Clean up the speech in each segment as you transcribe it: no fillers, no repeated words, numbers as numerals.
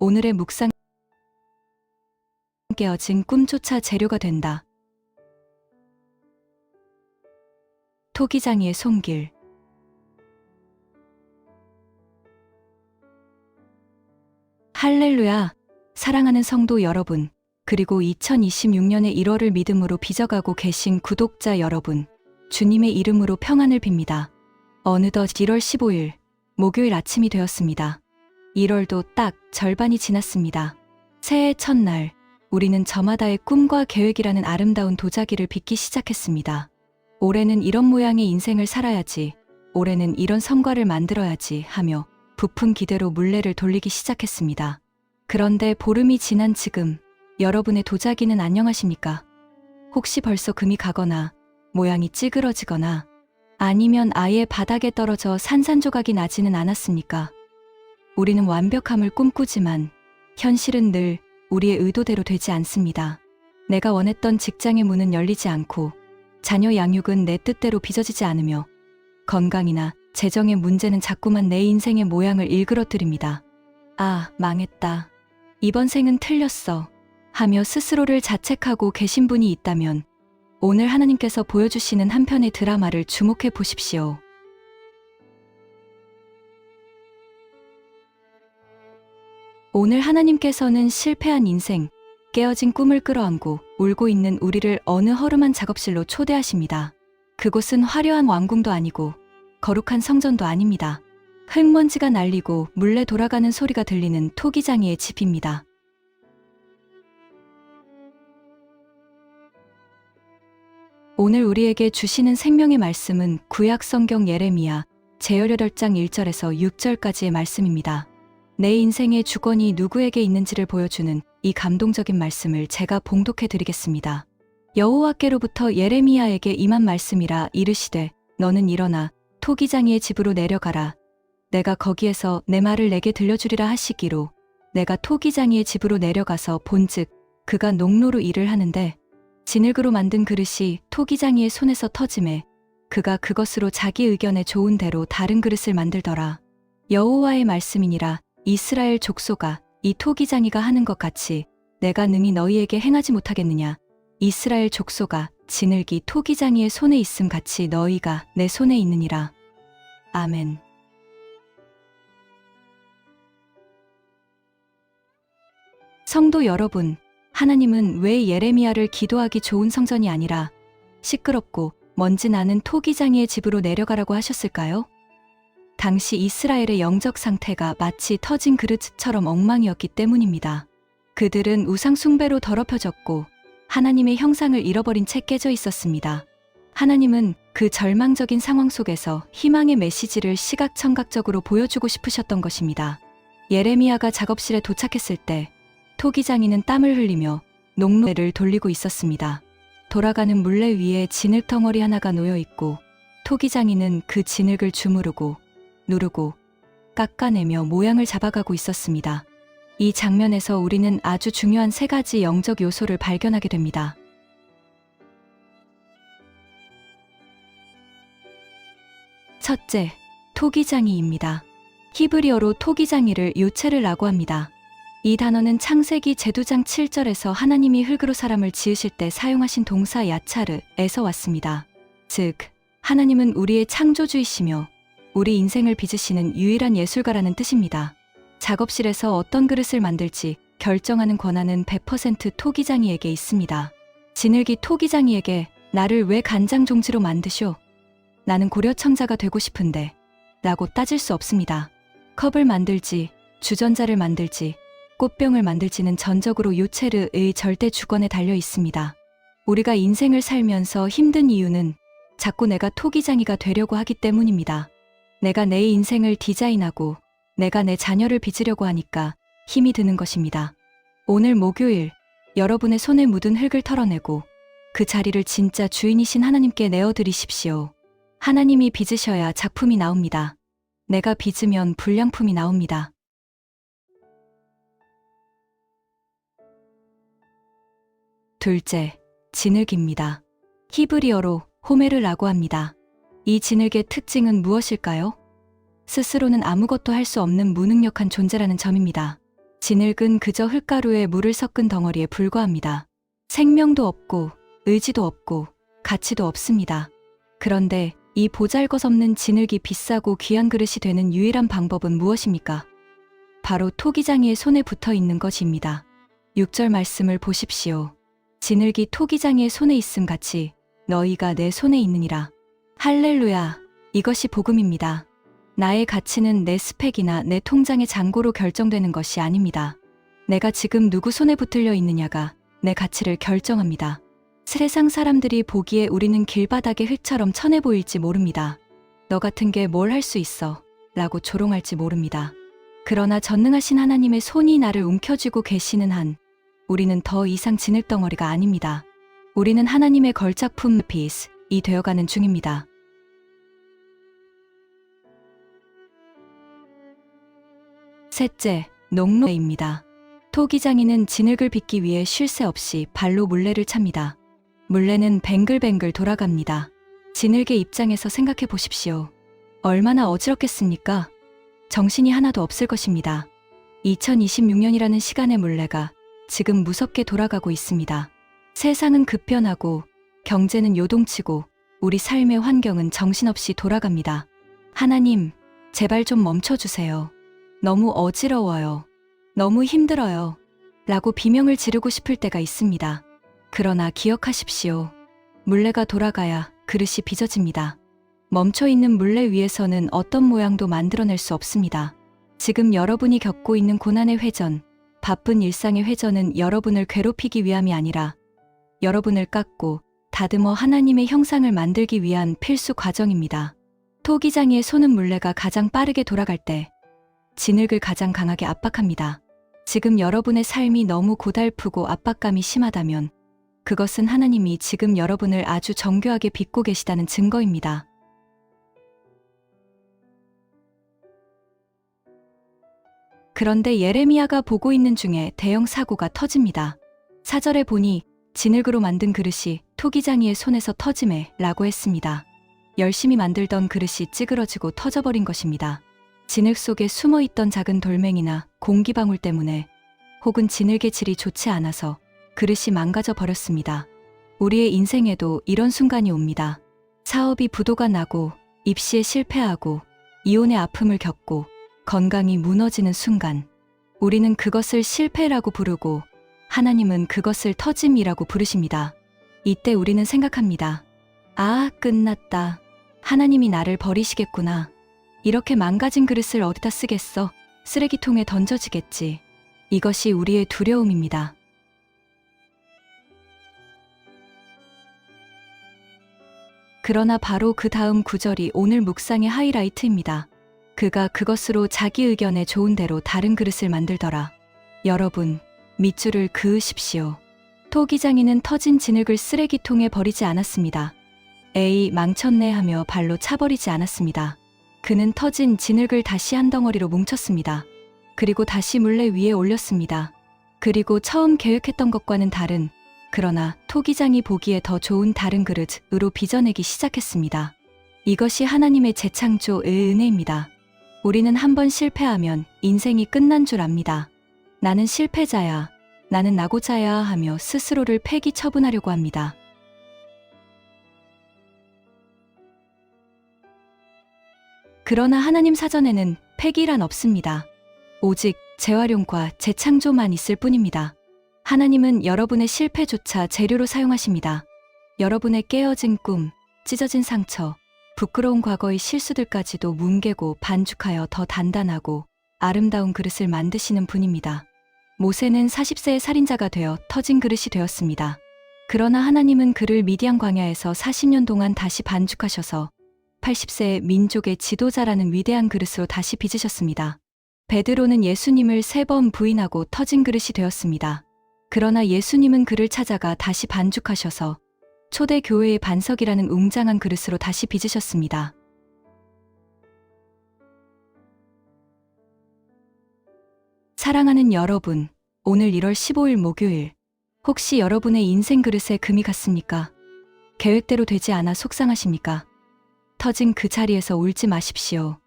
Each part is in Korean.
오늘의 묵상 깨어진 꿈조차 재료가 된다. 토기장이의 손길. 할렐루야, 사랑하는 성도 여러분, 그리고 2026년의 1월을 믿음으로 빚어가고 계신 구독자 여러분, 주님의 이름으로 평안을 빕니다. 어느덧 1월 15일, 목요일 아침이 되었습니다. 1월도 딱 절반이 지났습니다. 새해 첫날, 우리는 저마다의 꿈과 계획이라는 아름다운 도자기를 빚기 시작했습니다. 올해는 이런 모양의 인생을 살아야지, 올해는 이런 성과를 만들어야지 하며 부푼 기대로 물레를 돌리기 시작했습니다. 그런데 보름이 지난 지금, 여러분의 도자기는 안녕하십니까? 혹시 벌써 금이 가거나, 모양이 찌그러지거나, 아니면 아예 바닥에 떨어져 산산조각이 나지는 않았습니까? 우리는 완벽함을 꿈꾸지만, 현실은 늘 우리의 의도대로 되지 않습니다. 내가 원했던 직장의 문은 열리지 않고, 자녀 양육은 내 뜻대로 빚어지지 않으며, 건강이나 재정의 문제는 자꾸만 내 인생의 모양을 일그러뜨립니다. 아, 망했다. 이번 생은 틀렸어. 하며 스스로를 자책하고 계신 분이 있다면, 오늘 하나님께서 보여주시는 한 편의 드라마를 주목해 보십시오. 오늘 하나님께서는 실패한 인생, 깨어진 꿈을 끌어안고 울고 있는 우리를 어느 허름한 작업실로 초대하십니다. 그곳은 화려한 왕궁도 아니고 거룩한 성전도 아닙니다. 흙먼지가 날리고 물레 돌아가는 소리가 들리는 토기장이의 집입니다. 오늘 우리에게 주시는 생명의 말씀은 구약 성경 예레미야 제18장 1절에서 6절까지의 말씀입니다. 내 인생의 주권이 누구에게 있는지를 보여주는 이 감동적인 말씀을 제가 봉독해 드리겠습니다. 여호와께로부터 예레미야에게 임한 말씀이라 이르시되 너는 일어나 토기장이의 집으로 내려가라. 내가 거기에서 내 말을 내게 들려주리라 하시기로 내가 토기장이의 집으로 내려가서 본즉 그가 농로로 일을 하는데 진흙으로 만든 그릇이 토기장이의 손에서 터짐에 그가 그것으로 자기 의견에 좋은 대로 다른 그릇을 만들더라. 여호와의 말씀이니라. 이스라엘 족속아, 이 토기장이가 하는 것 같이 내가 능히 너희에게 행하지 못하겠느냐. 이스라엘 족속아, 진흙이 토기장이의 손에 있음 같이 너희가 내 손에 있느니라. 아멘. 성도 여러분, 하나님은 왜 예레미야를 기도하기 좋은 성전이 아니라 시끄럽고 먼지 나는 토기장이의 집으로 내려가라고 하셨을까요? 당시 이스라엘의 영적 상태가 마치 터진 그릇처럼 엉망이었기 때문입니다. 그들은 우상 숭배로 더럽혀졌고 하나님의 형상을 잃어버린 채 깨져 있었습니다. 하나님은 그 절망적인 상황 속에서 희망의 메시지를 시각청각적으로 보여주고 싶으셨던 것입니다. 예레미야가 작업실에 도착했을 때 토기장이는 땀을 흘리며 농로를 돌리고 있었습니다. 돌아가는 물레 위에 진흙 덩어리 하나가 놓여 있고 토기장이는 그 진흙을 주무르고 누르고 깎아내며 모양을 잡아가고 있었습니다. 이 장면에서 우리는 아주 중요한 세 가지 영적 요소를 발견하게 됩니다. 첫째, 토기장이입니다. 히브리어로 토기장이를 요체르라고 합니다. 이 단어는 창세기 제두장 7절에서 하나님이 흙으로 사람을 지으실 때 사용하신 동사 야차르에서 왔습니다. 즉, 하나님은 우리의 창조주이시며 우리 인생을 빚으시는 유일한 예술가라는 뜻입니다. 작업실에서 어떤 그릇을 만들지 결정하는 권한은 100% 토기장이에게 있습니다. 진흙이 토기장이에게 나를 왜 간장종지로 만드쇼? 나는 고려청자가 되고 싶은데 라고 따질 수 없습니다. 컵을 만들지, 주전자를 만들지, 꽃병을 만들지는 전적으로 요체르의 절대 주권에 달려 있습니다. 우리가 인생을 살면서 힘든 이유는 자꾸 내가 토기장이가 되려고 하기 때문입니다. 내가 내 인생을 디자인하고 내가 내 자녀를 빚으려고 하니까 힘이 드는 것입니다. 오늘 목요일, 여러분의 손에 묻은 흙을 털어내고 그 자리를 진짜 주인이신 하나님께 내어드리십시오. 하나님이 빚으셔야 작품이 나옵니다. 내가 빚으면 불량품이 나옵니다. 둘째, 진흙입니다. 히브리어로 호메르라고 합니다. 이 진흙의 특징은 무엇일까요? 스스로는 아무것도 할 수 없는 무능력한 존재라는 점입니다. 진흙은 그저 흙가루에 물을 섞은 덩어리에 불과합니다. 생명도 없고 의지도 없고 가치도 없습니다. 그런데 이 보잘것없는 진흙이 비싸고 귀한 그릇이 되는 유일한 방법은 무엇입니까? 바로 토기장이의 손에 붙어 있는 것입니다. 6절 말씀을 보십시오. 진흙이 토기장이의 손에 있음 같이 너희가 내 손에 있느니라. 할렐루야. 이것이 복음입니다. 나의 가치는 내 스펙이나 내 통장의 잔고로 결정되는 것이 아닙니다. 내가 지금 누구 손에 붙들려 있느냐가 내 가치를 결정합니다. 세상 사람들이 보기에 우리는 길바닥의 흙처럼 천해 보일지 모릅니다. 너 같은 게 뭘 할 수 있어? 라고 조롱할지 모릅니다. 그러나 전능하신 하나님의 손이 나를 움켜쥐고 계시는 한 우리는 더 이상 진흙덩어리가 아닙니다. 우리는 하나님의 걸작품 피스이 되어가는 중입니다. 셋째, 농로입니다. 토기장이는 진흙을 빚기 위해 쉴 새 없이 발로 물레를 찹니다. 물레는 뱅글뱅글 돌아갑니다. 진흙의 입장에서 생각해 보십시오. 얼마나 어지럽겠습니까? 정신이 하나도 없을 것입니다. 2026년이라는 시간의 물레가 지금 무섭게 돌아가고 있습니다. 세상은 급변하고 경제는 요동치고 우리 삶의 환경은 정신없이 돌아갑니다. 하나님, 제발 좀 멈춰주세요. 너무 어지러워요. 너무 힘들어요. 라고 비명을 지르고 싶을 때가 있습니다. 그러나 기억하십시오. 물레가 돌아가야 그릇이 빚어집니다. 멈춰있는 물레 위에서는 어떤 모양도 만들어낼 수 없습니다. 지금 여러분이 겪고 있는 고난의 회전, 바쁜 일상의 회전은 여러분을 괴롭히기 위함이 아니라 여러분을 깎고 다듬어 하나님의 형상을 만들기 위한 필수 과정입니다. 토기장이의 손은 물레가 가장 빠르게 돌아갈 때 진흙을 가장 강하게 압박합니다. 지금 여러분의 삶이 너무 고달프고 압박감이 심하다면 그것은 하나님이 지금 여러분을 아주 정교하게 빚고 계시다는 증거입니다. 그런데 예레미야가 보고 있는 중에 대형 사고가 터집니다. 4절에 보니 진흙으로 만든 그릇이 토기장이의 손에서 터지매 라고 했습니다. 열심히 만들던 그릇이 찌그러지고 터져버린 것입니다. 진흙 속에 숨어있던 작은 돌멩이나 공기방울 때문에 혹은 진흙의 질이 좋지 않아서 그릇이 망가져 버렸습니다. 우리의 인생에도 이런 순간이 옵니다. 사업이 부도가 나고 입시에 실패하고 이혼의 아픔을 겪고 건강이 무너지는 순간 우리는 그것을 실패라고 부르고 하나님은 그것을 터짐이라고 부르십니다. 이때 우리는 생각합니다. 아, 끝났다. 하나님이 나를 버리시겠구나. 이렇게 망가진 그릇을 어디다 쓰겠어? 쓰레기통에 던져지겠지. 이것이 우리의 두려움입니다. 그러나 바로 그 다음 구절이 오늘 묵상의 하이라이트입니다. 그가 그것으로 자기 의견에 좋은 대로 다른 그릇을 만들더라. 여러분, 밑줄을 그으십시오. 토기장이는 터진 진흙을 쓰레기통에 버리지 않았습니다. 에이, 망쳤네 하며 발로 차버리지 않았습니다. 그는 터진 진흙을 다시 한 덩어리로 뭉쳤습니다. 그리고 다시 물레 위에 올렸습니다. 그리고 처음 계획했던 것과는 다른, 그러나 토기장이 보기에 더 좋은 다른 그릇으로 빚어내기 시작했습니다. 이것이 하나님의 재창조의 은혜입니다. 우리는 한번 실패하면 인생이 끝난 줄 압니다. 나는 실패자야, 나는 낙오자야 하며 스스로를 폐기 처분하려고 합니다. 그러나 하나님 사전에는 폐기란 없습니다. 오직 재활용과 재창조만 있을 뿐입니다. 하나님은 여러분의 실패조차 재료로 사용하십니다. 여러분의 깨어진 꿈, 찢어진 상처, 부끄러운 과거의 실수들까지도 뭉개고 반죽하여 더 단단하고 아름다운 그릇을 만드시는 분입니다. 모세는 40세의 살인자가 되어 터진 그릇이 되었습니다. 그러나 하나님은 그를 미디안 광야에서 40년 동안 다시 반죽하셔서 80세의 민족의 지도자라는 위대한 그릇으로 다시 빚으셨습니다. 베드로는 예수님을 3번 부인하고 터진 그릇이 되었습니다. 그러나 예수님은 그를 찾아가 다시 반죽하셔서 초대 교회의 반석이라는 웅장한 그릇으로 다시 빚으셨습니다. 사랑하는 여러분, 오늘 1월 15일 목요일, 혹시 여러분의 인생 그릇에 금이 갔습니까? 계획대로 되지 않아 속상하십니까? 터진 그 자리에서 울지 마십시오.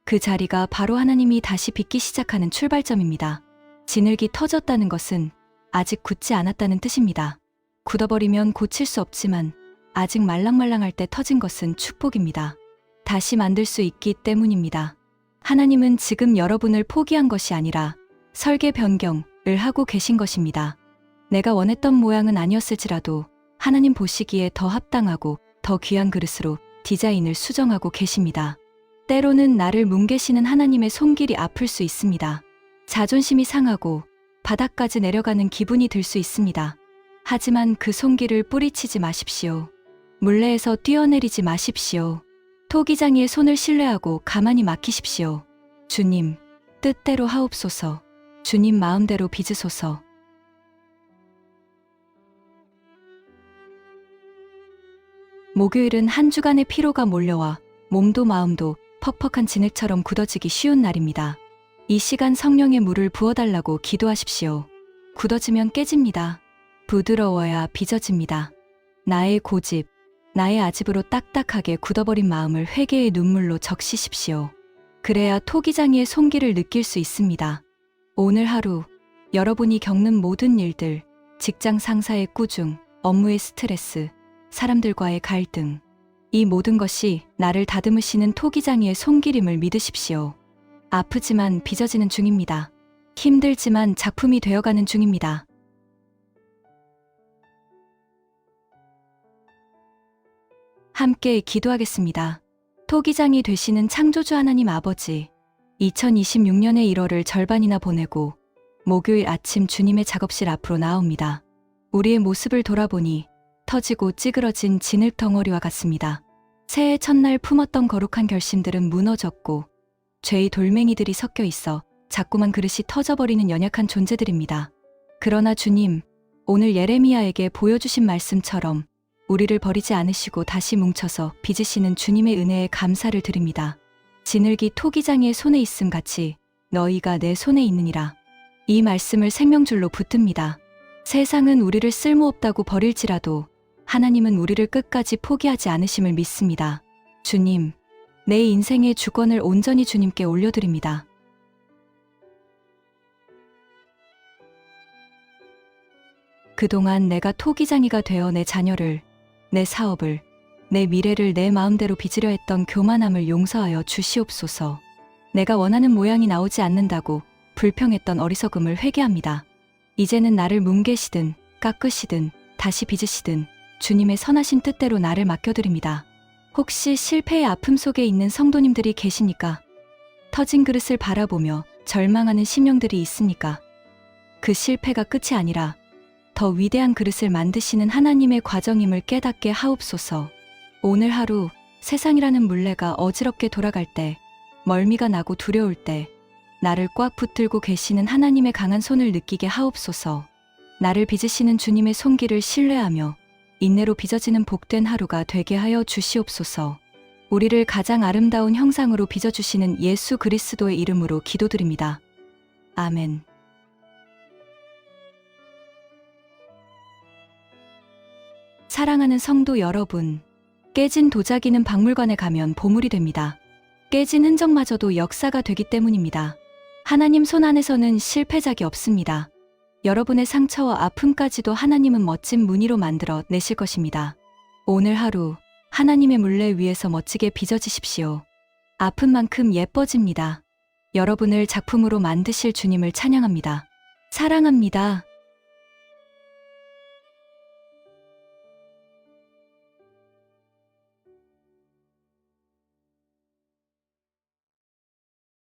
그 자리가 바로 하나님이 다시 빚기 시작하는 출발점입니다. 진흙이 터졌다는 것은 아직 굳지 않았다는 뜻입니다. 굳어버리면 고칠 수 없지만 아직 말랑말랑할 때 터진 것은 축복입니다. 다시 만들 수 있기 때문입니다. 하나님은 지금 여러분을 포기한 것이 아니라 설계 변경을 하고 계신 것입니다. 내가 원했던 모양은 아니었을지라도 하나님 보시기에 더 합당하고 더 귀한 그릇으로 디자인을 수정하고 계십니다. 때로는 나를 뭉개시는 하나님의 손길이 아플 수 있습니다. 자존심이 상하고 바닥까지 내려가는 기분이 들 수 있습니다. 하지만 그 손길을 뿌리치지 마십시오. 물레에서 뛰어내리지 마십시오. 토기장이의 손을 신뢰하고 가만히 맡기십시오. 주님, 뜻대로 하옵소서. 주님 마음대로 빚으소서. 목요일은 한 주간의 피로가 몰려와 몸도 마음도 퍽퍽한 진흙처럼 굳어지기 쉬운 날입니다. 이 시간 성령의 물을 부어달라고 기도하십시오. 굳어지면 깨집니다. 부드러워야 빚어집니다. 나의 고집, 나의 아집으로 딱딱하게 굳어버린 마음을 회개의 눈물로 적시십시오. 그래야 토기장이의 손길을 느낄 수 있습니다. 오늘 하루 여러분이 겪는 모든 일들, 직장 상사의 꾸중, 업무의 스트레스, 사람들과의 갈등, 이 모든 것이 나를 다듬으시는 토기장이의 손길임을 믿으십시오. 아프지만 빚어지는 중입니다. 힘들지만 작품이 되어가는 중입니다. 함께 기도하겠습니다. 토기장이 되시는 창조주 하나님 아버지, 2026년의 1월을 절반이나 보내고 목요일 아침 주님의 작업실 앞으로 나옵니다. 우리의 모습을 돌아보니 터지고 찌그러진 진흙 덩어리와 같습니다. 새해 첫날 품었던 거룩한 결심들은 무너졌고 죄의 돌멩이들이 섞여 있어 자꾸만 그릇이 터져버리는 연약한 존재들입니다. 그러나 주님, 오늘 예레미야에게 보여주신 말씀처럼 우리를 버리지 않으시고 다시 뭉쳐서 빚으시는 주님의 은혜에 감사를 드립니다. 진흙이 토기장이의 손에 있음 같이 너희가 내 손에 있느니라. 이 말씀을 생명줄로 붙듭니다. 세상은 우리를 쓸모없다고 버릴지라도 하나님은 우리를 끝까지 포기하지 않으심을 믿습니다. 주님, 내 인생의 주권을 온전히 주님께 올려드립니다. 그동안 내가 토기장이가 되어 내 자녀를, 내 사업을, 내 미래를 내 마음대로 빚으려 했던 교만함을 용서하여 주시옵소서. 내가 원하는 모양이 나오지 않는다고 불평했던 어리석음을 회개합니다. 이제는 나를 뭉개시든 깎으시든 다시 빚으시든 주님의 선하신 뜻대로 나를 맡겨드립니다. 혹시 실패의 아픔 속에 있는 성도님들이 계십니까? 터진 그릇을 바라보며 절망하는 심령들이 있습니까? 그 실패가 끝이 아니라 더 위대한 그릇을 만드시는 하나님의 과정임을 깨닫게 하옵소서. 오늘 하루 세상이라는 물레가 어지럽게 돌아갈 때, 멀미가 나고 두려울 때 나를 꽉 붙들고 계시는 하나님의 강한 손을 느끼게 하옵소서. 나를 빚으시는 주님의 손길을 신뢰하며 인내로 빚어지는 복된 하루가 되게 하여 주시옵소서. 우리를 가장 아름다운 형상으로 빚어주시는 예수 그리스도의 이름으로 기도드립니다. 아멘. 사랑하는 성도 여러분, 깨진 도자기는 박물관에 가면 보물이 됩니다. 깨진 흔적마저도 역사가 되기 때문입니다. 하나님 손 안에서는 실패작이 없습니다. 여러분의 상처와 아픔까지도 하나님은 멋진 무늬로 만들어 내실 것입니다. 오늘 하루 하나님의 물레 위에서 멋지게 빚어지십시오. 아픈 만큼 예뻐집니다. 여러분을 작품으로 만드실 주님을 찬양합니다. 사랑합니다.